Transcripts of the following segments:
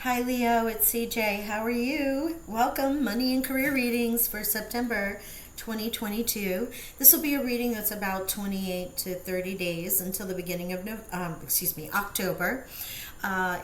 Hi Leo, it's CJ. How are you? Welcome, Money and Career Readings for September 2022. This will be a reading that's about 28 to 30 days until the beginning of October.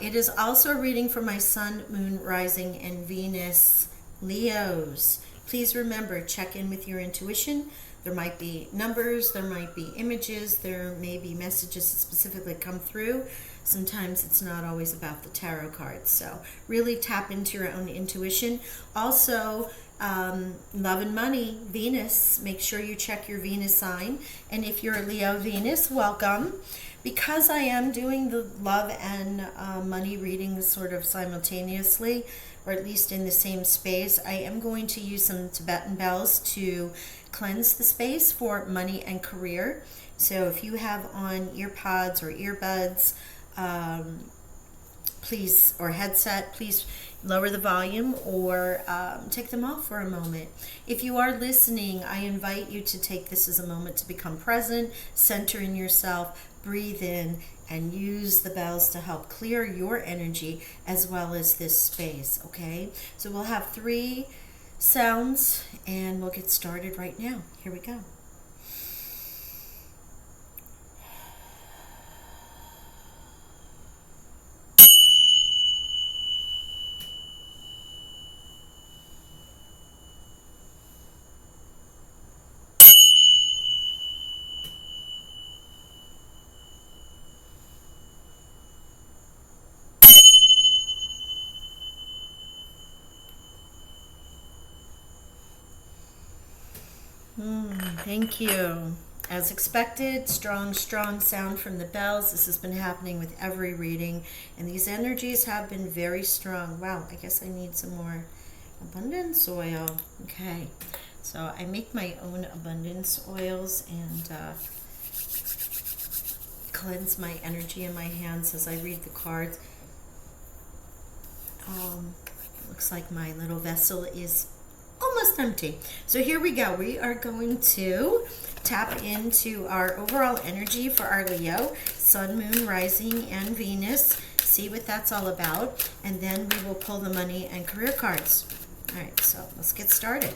It is also a reading for my Sun, Moon, Rising, and Venus Leos. Please remember, check in with your intuition. There might be numbers, there might be images, there may be messages that specifically come through. Sometimes it's not always about the tarot cards. So really tap into your own intuition. Also, love and money, Venus. Make sure you check your Venus sign. And if you're a Leo Venus, welcome. Because I am doing the love and money readings sort of simultaneously, or at least in the same space, I am going to use some Tibetan bells to cleanse the space for money and career. So if you have on ear pods or earbuds, please, or headset, please lower the volume or take them off for a moment. If you are listening, I invite you to take this as a moment to become present, center in yourself, breathe in, and use the bells to help clear your energy as well as this space, okay? So we'll have 3 sounds and we'll get started right now. Here we go. Thank you. As expected, strong sound from the bells. This has been happening with every reading, and these energies have been very strong. Wow, I guess I need some more abundance oil. Okay, so I make my own abundance oils and cleanse my energy in my hands as I read the cards. Looks like my little vessel is almost empty. So here we go. We are going to tap into our overall energy for our Leo, Sun, Moon, Rising, and Venus. See what that's all about. And then we will pull the money and career cards. All right, so let's get started.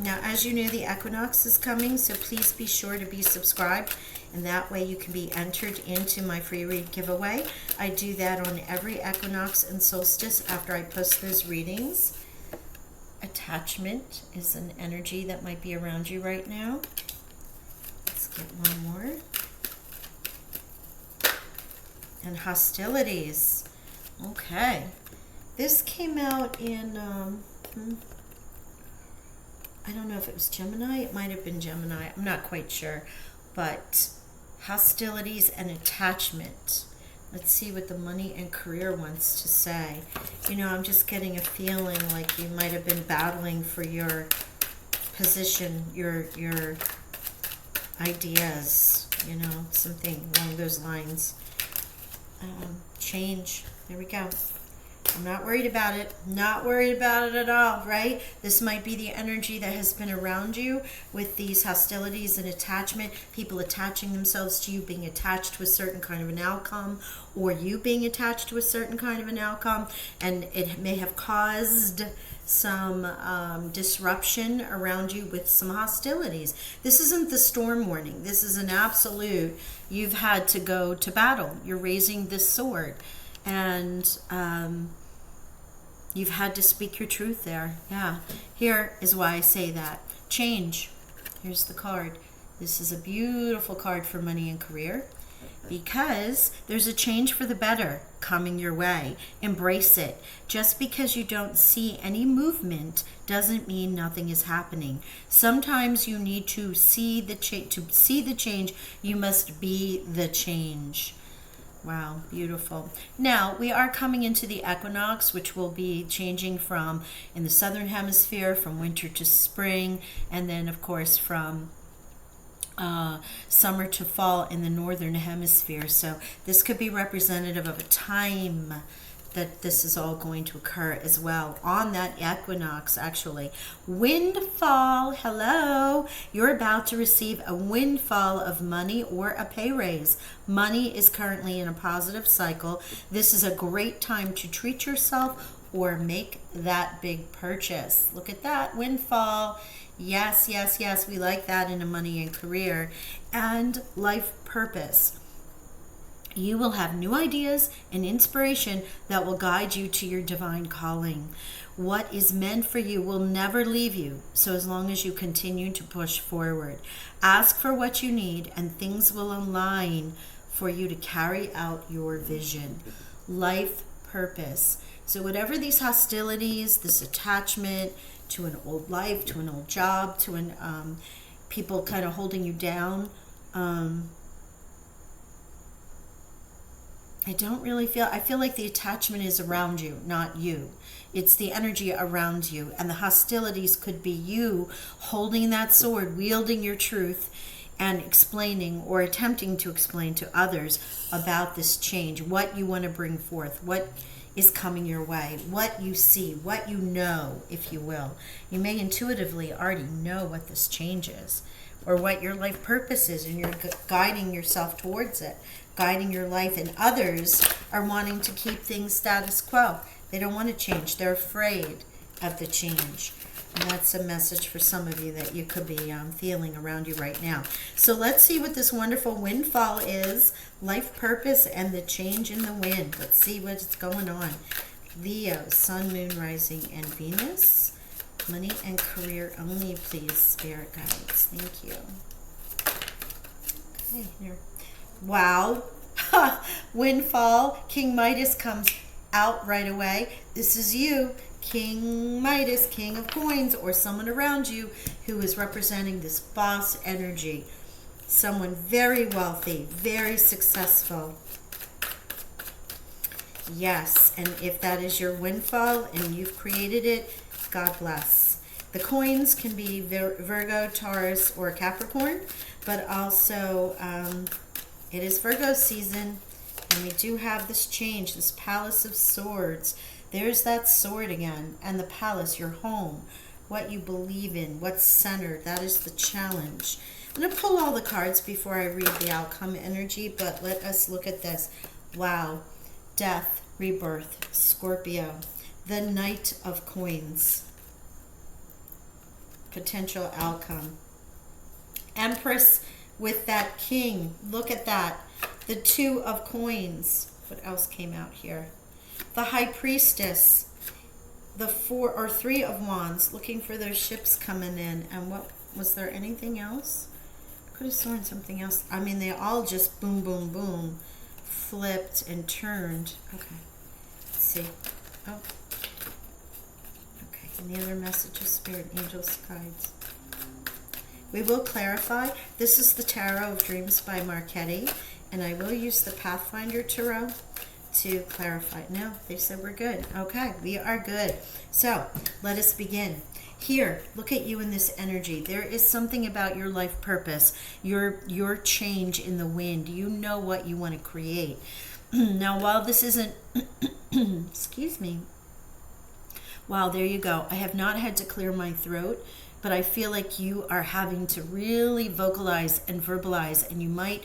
Now, as you know, the equinox is coming, so please be sure to be subscribed, and that way you can be entered into my free read giveaway. I do that on every equinox and solstice after I post those readings. Attachment is an energy that might be around you right now. Let's get one more. And hostilities. Okay. This came out in... I don't know if it was Gemini. It might have been Gemini. I'm not quite sure. But hostilities and attachment. Let's see what the money and career wants to say. You know, I'm just getting a feeling like you might have been battling for your position, your ideas, you know, something along those lines. Change. There we go. I'm not worried about it. Not worried about it at all, right? This might be the energy that has been around you with these hostilities and attachment, people attaching themselves to you, being attached to a certain kind of an outcome, or you being attached to a certain kind of an outcome, and it may have caused some disruption around you with some hostilities. This isn't the storm warning. This is an absolute, you've had to go to battle. You're raising this sword. And you've had to speak your truth there. Yeah. Here is why I say that. Change. Here's the card. This is a beautiful card for money and career because there's a change for the better coming your way. Embrace it. Just because you don't see any movement doesn't mean nothing is happening. Sometimes you need to see the change. You must be the change. Wow, beautiful. Now, we are coming into the equinox, which will be changing from, in the southern hemisphere, from winter to spring, and then, of course, from summer to fall in the northern hemisphere. So this could be representative of a time that this is all going to occur as well on that equinox. Actually, windfall. Hello, you're about to receive a windfall of money or a pay raise. Money is currently in a positive cycle. This is a great time to treat yourself or make that big purchase. Look at that windfall. Yes, yes, yes, we like that in a money and career and life purpose. You will have new ideas and inspiration that will guide you to your divine calling. What is meant for you will never leave you, so as long as you continue to push forward. Ask for what you need and things will align for you to carry out your vision. Life purpose. So whatever these hostilities, this attachment to an old life, to an old job, to an people kind of holding you down, I feel like the attachment is around you, not you. It's the energy around you. And the hostilities could be you holding that sword, wielding your truth, and explaining or attempting to explain to others about this change, what you want to bring forth, what is coming your way, what you see, what you know, if you will. You may intuitively already know what this change is or what your life purpose is, and you're guiding yourself towards it, guiding your life, and others are wanting to keep things status quo. They don't want to change. They're afraid of the change. And that's a message for some of you that you could be feeling around you right now. So let's see what this wonderful windfall is. Life purpose and the change in the wind. Let's see what's going on. Leo, Sun, Moon, Rising, and Venus. Money and career only, please, Spirit guides. Thank you. Okay, here. Wow. Windfall. King Midas comes out right away. This is you, King Midas, King of Coins, or someone around you who is representing this boss energy. Someone very wealthy, very successful. Yes, and if that is your windfall and you've created it, God bless. The coins can be Virgo, Taurus, or Capricorn, but also it is Virgo season, and we do have this change, this Palace of Swords. There's that sword again, and the palace, your home, what you believe in, what's centered. That is the challenge. I'm going to pull all the cards before I read the outcome energy, but let us look at this. Wow. Death, rebirth, Scorpio, the Knight of Coins, potential outcome. Empress with that king. Look at that. The Two of Coins. What else came out here? The High Priestess. The Three of Wands. Looking for their ships coming in. And what was there anything else? Could have sworn something else. I mean, they all just boom, boom, boom, flipped and turned. Okay. Let's see. Oh. Okay. Any other messages, Spirit, Angels, Guides? We will clarify. This is the Tarot of Dreams by Marchetti, and I will use the Pathfinder Tarot to clarify. No, they said we're good. Okay, we are good. So let us begin. Here, look at you in this energy. There is something about your life purpose, your change in the wind. You know what you want to create. Now, while this isn't, excuse me. Wow, there you go. I have not had to clear my throat, but I feel like you are having to really vocalize and verbalize, and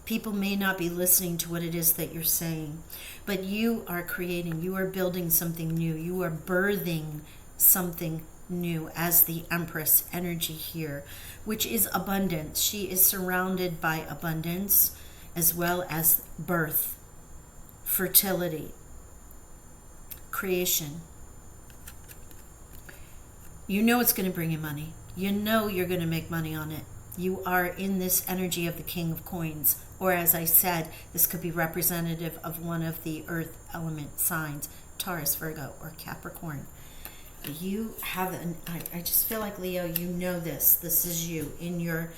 people may not be listening to what it is that you're saying, but you are creating, you are building something new, you are birthing something new as the Empress energy here, which is abundance. She is surrounded by abundance as well as birth, fertility, creation. You know it's going to bring you money. You know you're going to make money on it. You are in this energy of the King of Coins. Or as I said, this could be representative of one of the earth element signs, Taurus, Virgo, or Capricorn. You have I just feel like, Leo, you know this. This is you in your,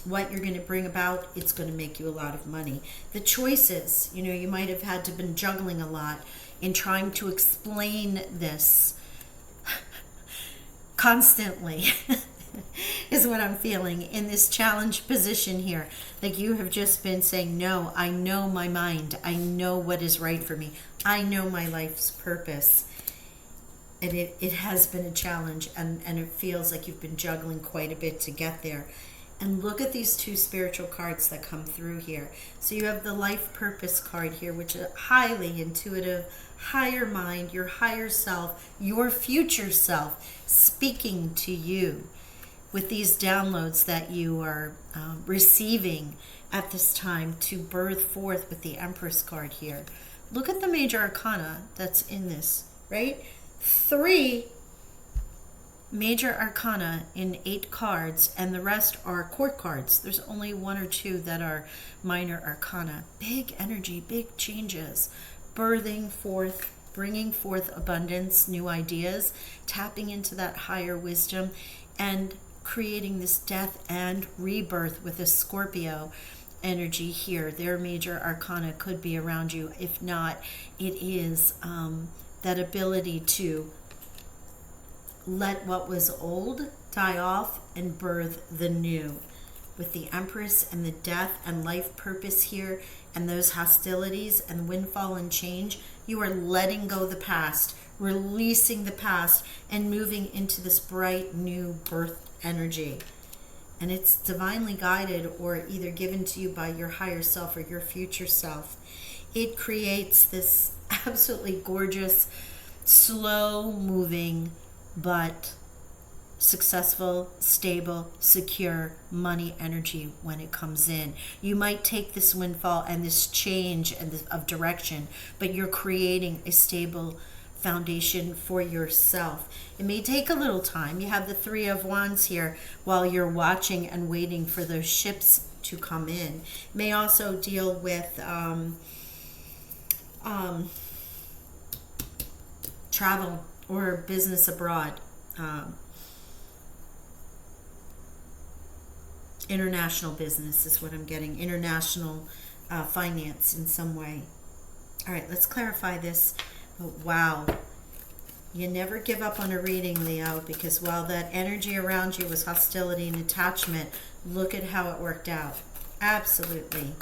what you're going to bring about. It's going to make you a lot of money. The choices, you might have had to been juggling a lot in trying to explain this constantly. is what I'm feeling in this challenge position here. Like you have just been saying, no, I know my mind. I know what is right for me. I know my life's purpose. And it has been a challenge, and it feels like you've been juggling quite a bit to get there. And look at these two spiritual cards that come through here. So you have the life purpose card here, which is highly intuitive, higher mind, your higher self, your future self speaking to you with these downloads that you are receiving at this time to birth forth with the Empress card here. Look at the major arcana that's in this, right? 3 major arcana in 8 cards, and the rest are court cards. There's only 1 or 2 that are minor arcana. Big energy, big changes, birthing forth, bringing forth abundance, new ideas, tapping into that higher wisdom, and creating this death and rebirth with a Scorpio energy here. Their major arcana could be around you. If not, it is that ability to let what was old die off and birth the new. With the Empress and the death and life purpose here, and those hostilities and windfall and change, you are letting go the past, releasing the past, and moving into this bright new birth energy. And it's divinely guided, or either given to you by your higher self or your future self. It creates this absolutely gorgeous, slow moving, but successful, stable, secure money energy when it comes in. You might take this windfall and this change of direction, but you're creating a stable foundation for yourself. It may take a little time. You have the 3 of Wands here while you're watching and waiting for those ships to come in. It may also deal with travel or business abroad. International business is what I'm getting. International finance in some way. All right, let's clarify this. Oh, wow. You never give up on a reading, Leo, because while that energy around you was hostility and attachment, look at how it worked out. Absolutely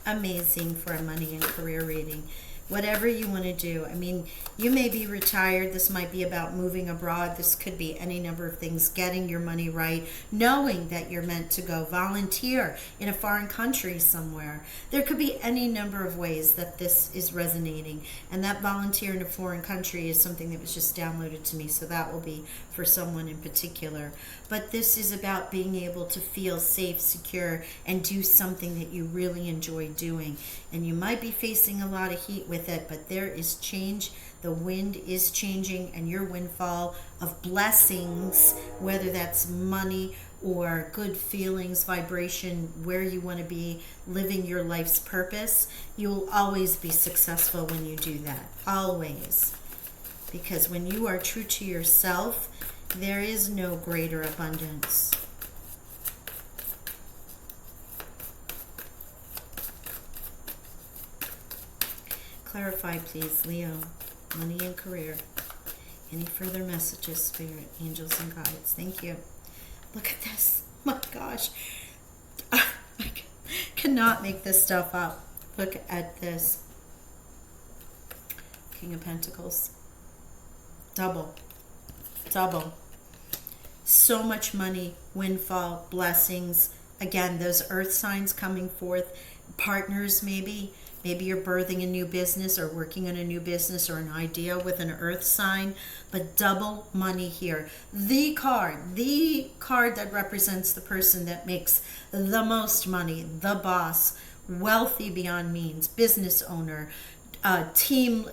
amazing for a money and career reading. Whatever you want to do. I mean, you may be retired. This might be about moving abroad. This could be any number of things. Getting your money right. Knowing that you're meant to go volunteer in a foreign country somewhere. There could be any number of ways that this is resonating. And that volunteer in a foreign country is something that was just downloaded to me. So that will be for someone in particular. But this is about being able to feel safe, secure, and do something that you really enjoy doing. And you might be facing a lot of heat with it, but there is change. The wind is changing, and your windfall of blessings, whether that's money or good feelings, vibration, where you want to be, living your life's purpose, you'll always be successful when you do that. Always. Because when you are true to yourself, there is no greater abundance. Clarify, please, Leo. Money and career. Any further messages, Spirit, angels, and guides? Thank you. Look at this. My gosh. I cannot make this stuff up. Look at this. King of Pentacles. Double. Double. So much money, windfall, blessings. Again, those earth signs coming forth. Partners, maybe. Maybe you're birthing a new business or working on a new business or an idea with an earth sign, but double money here. The card that represents the person that makes the most money, the boss, wealthy beyond means, business owner, team,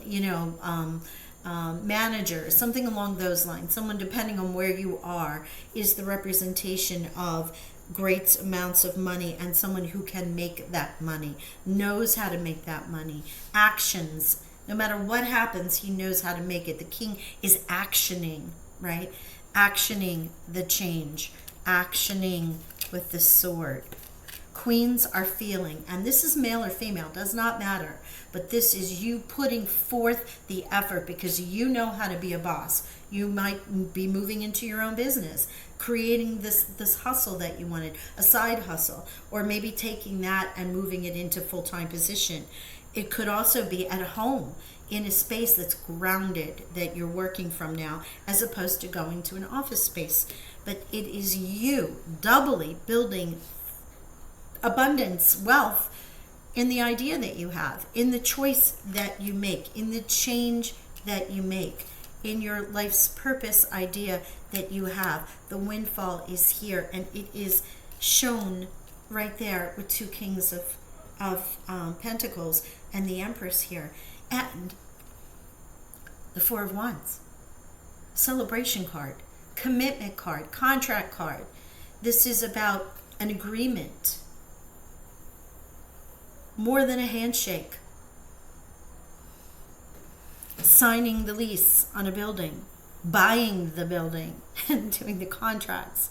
manager, something along those lines. Someone, depending on where you are, is the representation of great amounts of money, and someone who can make that money, knows how to make that money. Actions, no matter what happens, he knows how to make it. The king is actioning, right? Actioning the change, actioning with the sword. Queens are feeling, and this is male or female, does not matter, but this is you putting forth the effort because you know how to be a boss. You might be moving into your own business, creating this hustle that you wanted, a side hustle, or maybe taking that and moving it into full-time position. It could also be at home in a space that's grounded that you're working from now, as opposed to going to an office space. But it is you doubly building abundance, wealth, in the idea that you have, in the choice that you make, in the change that you make, in your life's purpose idea that you have. The windfall is here, and it is shown right there with two kings of pentacles and the empress here, and the four of wands. Celebration card, commitment card, contract card. This is about an agreement, more than a handshake. Signing the lease on a building, buying the building, and doing the contracts,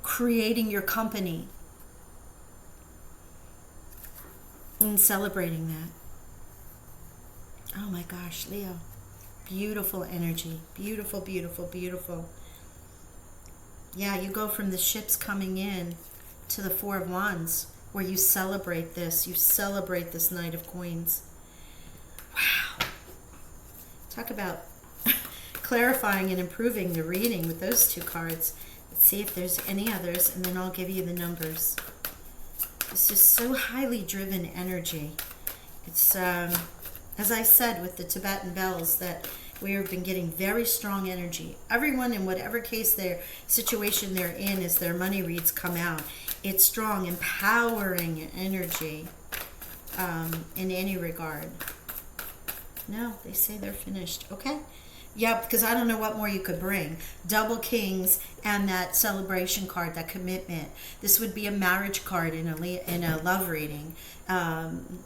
creating your company and celebrating that. Oh my gosh, Leo. Beautiful energy. Beautiful, beautiful, beautiful. Yeah, you go from the ships coming in to the Four of Wands, where you celebrate this. You celebrate this Knight of Coins. Wow. Talk about clarifying and improving the reading with those two cards. Let's see if there's any others, and then I'll give you the numbers. This is so highly driven energy. It's, as I said with the Tibetan bells, that we have been getting very strong energy. Everyone, in whatever case their situation they're in, as their money reads come out, it's strong, empowering energy in any regard. No, they say they're finished. Okay. Yeah, because I don't know what more you could bring. Double kings and that celebration card, that commitment. This would be a marriage card in a love reading. And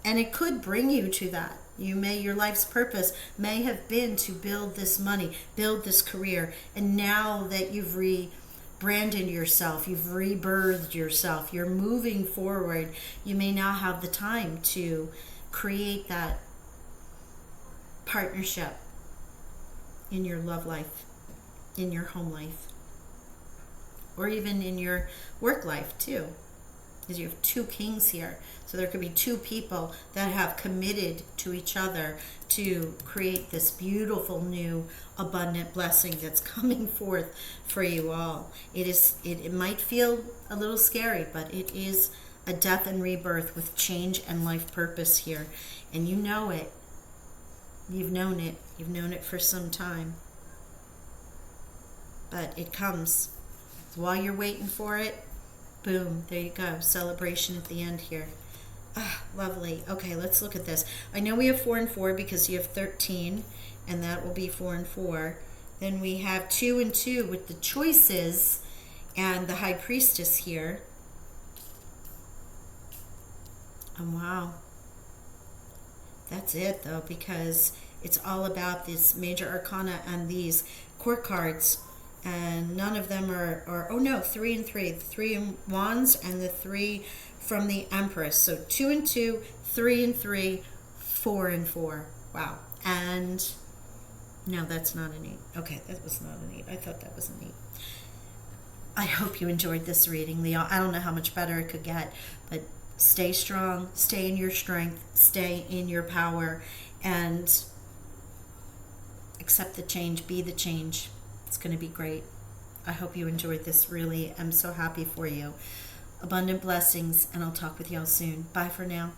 it could bring you to that. Your life's purpose may have been to build this money, build this career. And now that you've rebranded yourself, you've rebirthed yourself, you're moving forward, you may now have the time to create that partnership in your love life, in your home life, or even in your work life too, because you have two kings here. So there could be two people that have committed to each other to create this beautiful new abundant blessing that's coming forth for you all. It might feel a little scary, but it is a death and rebirth with change and life purpose here, and you know it. You've known it. You've known it for some time. But it comes. While you're waiting for it, boom, there you go. Celebration at the end here. Ah, lovely. Okay, let's look at this. I know we have 4 and 4 because you have 13, and that will be 4 and 4. Then we have 2 and 2 with the choices and the High Priestess here. Oh, wow. That's it, though, because it's all about this major arcana and these court cards, and none of them are oh no, 3 and 3, the 3 in wands and the 3 from the Empress. So 2 and 2, 3 and 3, 4 and 4. Wow. And no, that's not an 8. Okay, that was not an 8. I thought that was an 8. I hope you enjoyed this reading, Leo. I don't know how much better it could get, but stay strong, stay in your strength, stay in your power, and accept the change, be the change. It's going to be great. I hope you enjoyed this. Really, I'm so happy for you. Abundant blessings, and I'll talk with y'all soon. Bye for now.